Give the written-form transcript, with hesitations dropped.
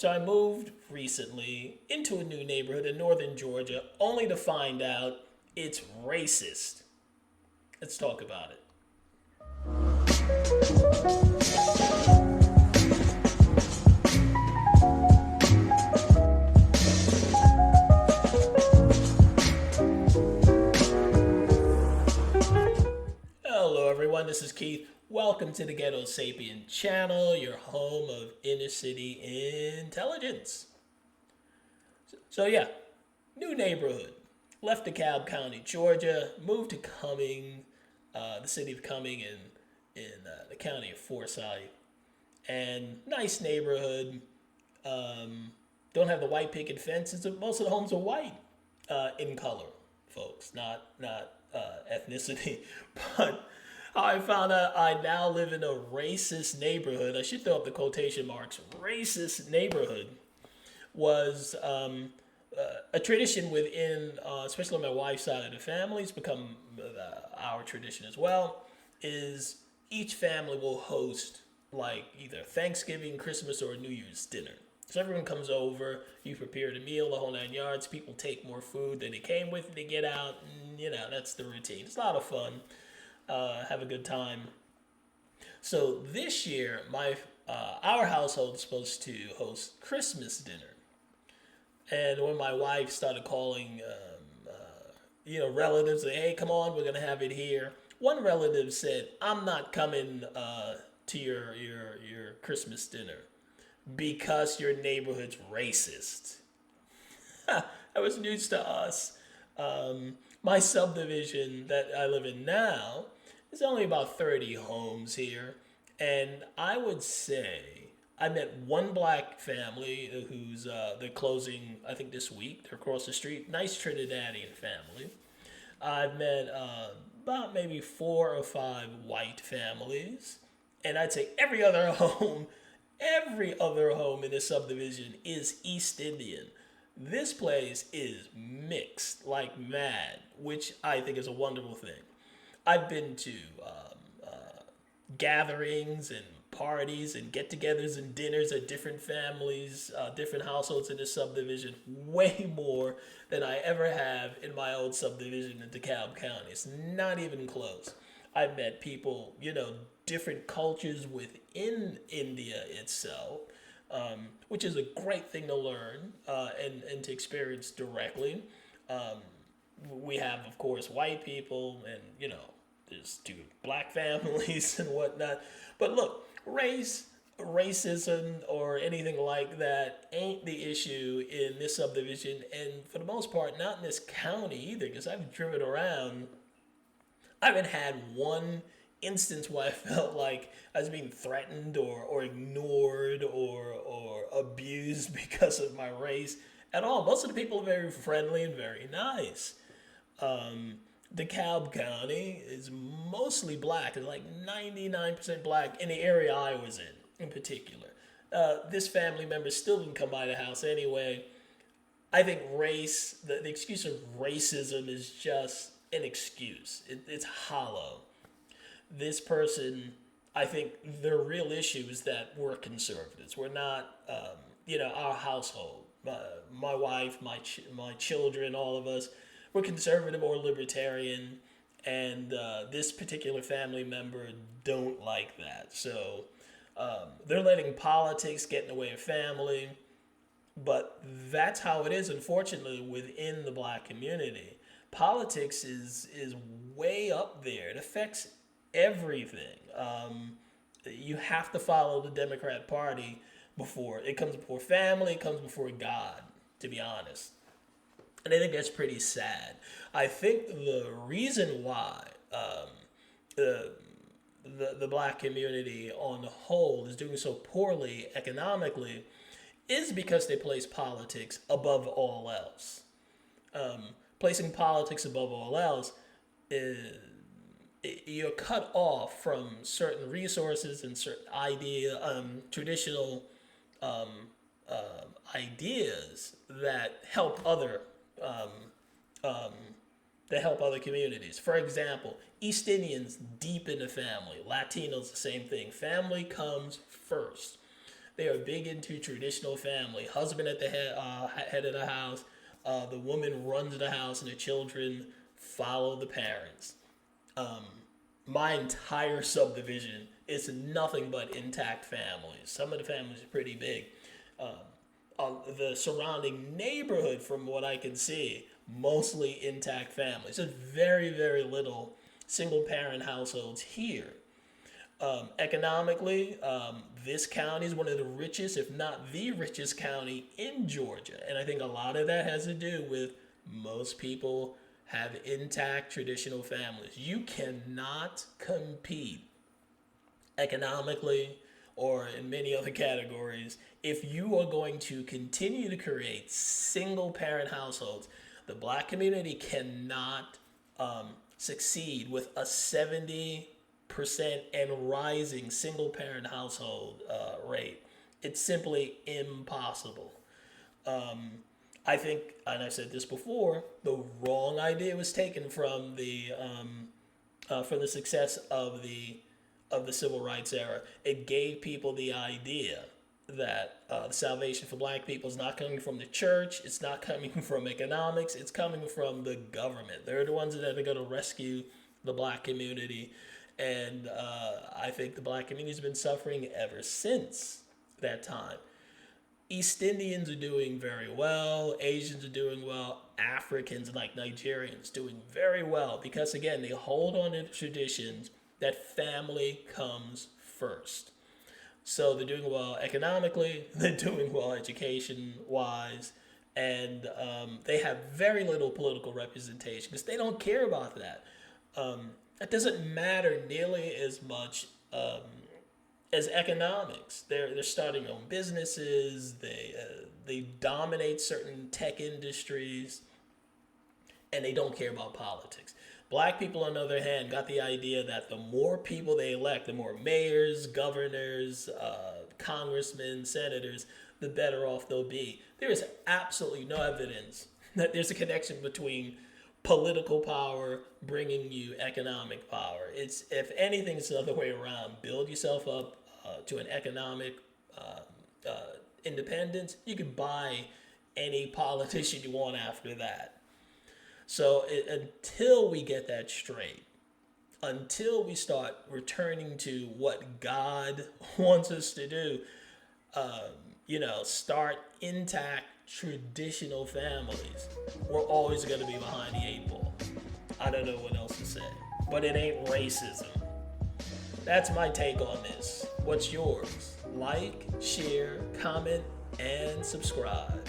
So I moved recently into a new neighborhood in northern Georgia, only to find out it's racist. Let's talk about it. Hello, everyone. This is Keith. Welcome to the Ghetto Sapien channel, your home of inner city intelligence. So, new neighborhood. Left DeKalb County, Georgia, moved to Cumming, the city of Cumming in the county of Forsyth. And nice neighborhood. Don't have the white picket fences. Most of the homes are white in color, folks, not ethnicity. But I found out I now live in a racist neighborhood. I should throw up the quotation marks. Racist neighborhood was a tradition within, especially on my wife's side of the family. It's become our tradition as well. Is each family will host like either Thanksgiving, Christmas, or New Year's dinner. So everyone comes over, you prepare the meal, the whole 9 yards. People take more food than they came with. They get out, and that's the routine. It's a lot of fun. Have a good time. So this year, my our household is supposed to host Christmas dinner, and when my wife started calling, relatives, say, "Hey, come on, we're gonna have it here." One relative said, "I'm not coming to your Christmas dinner because your neighborhood's racist." That was news to us. My subdivision that I live in now is only about 30 homes here. And I would say I met one black family who's they're closing, I think, this week. They're across the street. Nice Trinidadian family. I've met about maybe 4 or 5 white families. And I'd say every other home in this subdivision is East Indian. This place is mixed like mad, which I think is a wonderful thing. I've been to gatherings and parties and get-togethers and dinners at different families, different households in this subdivision, way more than I ever have in my old subdivision in DeKalb County. It's not even close. I've met people, different cultures within India itself, which is a great thing to learn and to experience directly. Um, we have, of course, white people, and there's two black families and whatnot. But look, racism, or anything like that ain't the issue in this subdivision, and for the most part, not in this county either. Because I've driven around, I haven't had one instance where I felt like I was being threatened or ignored or abused because of my race at all. Most of the people are very friendly and very nice. Um, DeKalb County is mostly black. It's like 99% black in the area I was in particular. This family member still didn't come by the house anyway. I think the excuse of racism is just an excuse. It's hollow. This person, I think their real issue is that we're conservatives. We're not, our household, my wife, my children, all of us, we're conservative or libertarian, and this particular family member don't like that. So they're letting politics get in the way of family, but that's how it is, unfortunately, within the black community. Politics is way up there. It affects everything. You have to follow the Democrat Party before it comes before family, it comes before God, to be honest. And I think that's pretty sad. I think the reason why the, the black community on the whole is doing so poorly economically is because they place politics above all else. Placing politics above all else is you're cut off from certain resources and certain traditional um, ideas um, um, that help other communities. For example, East Indians deep in the family, Latinos the same thing. Family comes first. They are big into traditional family. Husband at the head of the house. The woman runs the house, and the children follow the parents. My entire subdivision is nothing but intact families. Some of the families are pretty big. The surrounding neighborhood, from what I can see, mostly intact families. There's very, very little single parent households here. Economically, this county is one of the richest, if not the richest county in Georgia. And I think a lot of that has to do with most people have intact traditional families. You cannot compete economically or in many other categories if you are going to continue to create single parent households. The Black community cannot succeed with a 70% and rising single parent household rate. It's simply impossible. I think, and I've said this before, the wrong idea was taken from the success of the civil rights era. It gave people the idea that the salvation for Black people is not coming from the church, it's not coming from economics, it's coming from the government. They're the ones that are going to rescue the Black community. And I think the Black community has been suffering ever since that time. East Indians are doing very well. Asians are doing well. Africans, like Nigerians, doing very well because, again, they hold on to the traditions that family comes first. So they're doing well economically. They're doing well education-wise. And they have very little political representation because they don't care about that. It doesn't matter nearly as much as economics. They're starting their own businesses. They dominate certain tech industries, and they don't care about politics. Black people, on the other hand, got the idea that the more people they elect, the more mayors, governors, congressmen, senators, the better off they'll be. There is absolutely no evidence that there's a connection between political power bringing you economic power. It's, if anything, it's the other way around. Build yourself up to an economic independence. You can buy any politician you want after that. So until we get that straight, until we start returning to what God wants us to do, start intact traditional families, we're always going to be behind the eight ball. I don't know what else to say, but it ain't racism. That's my take on this. What's yours? Like, share, comment, and subscribe.